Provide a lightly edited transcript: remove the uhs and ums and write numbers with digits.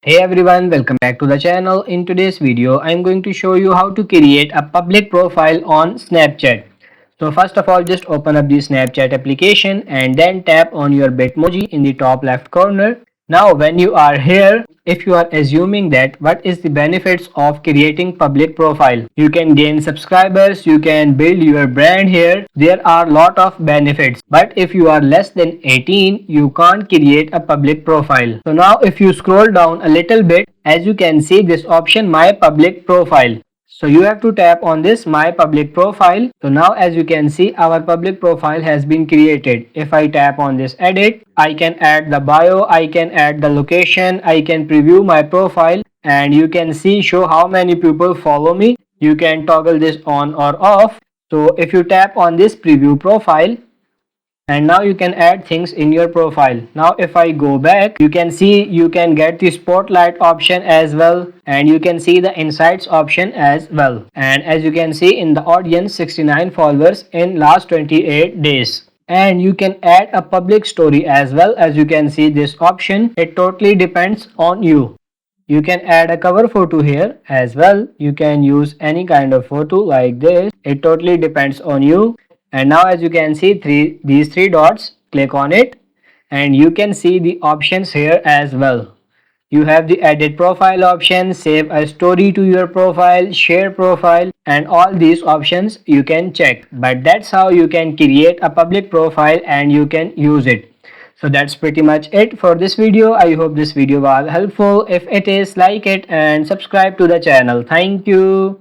Hey everyone, welcome back to the channel. In today's video, I'm going to show you how to create a public profile on Snapchat. So first of all, just open up the Snapchat application and then tap on your Bitmoji in the top left corner. Now when you are here, if you are assuming that what is the benefits of creating public profile, you can gain subscribers, you can build your brand here. There are lot of benefits. But if you are less than 18, you can't create a public profile. So now if you scroll down a little bit, as you can see this option my public profile. So you have to tap on this my public profile. So now as you can see our public profile has been created. If I tap on this edit, I can add the bio, I can add the location, I can preview my profile and you can see show how many people follow me. You can toggle this on or off. So if you tap on this preview profile, and now you can add things in your profile. Now if I go back, you can see you can get the spotlight option as well, and you can see the insights option as well. And as you can see in the audience, 69 followers in last 28 days. And you can add a public story as well. As you can see this option, it totally depends on you. You can add a cover photo here as well. You can use any kind of photo like this. It totally depends on you. And now as you can see these three dots, click on it and you can see the options here as well. You have the edit profile option, save a story to your profile, share profile, and all these options you can check. But that's how you can create a public profile and you can use it. So that's pretty much it for this video. I hope this video was helpful. If it is, like it and subscribe to the channel. Thank you.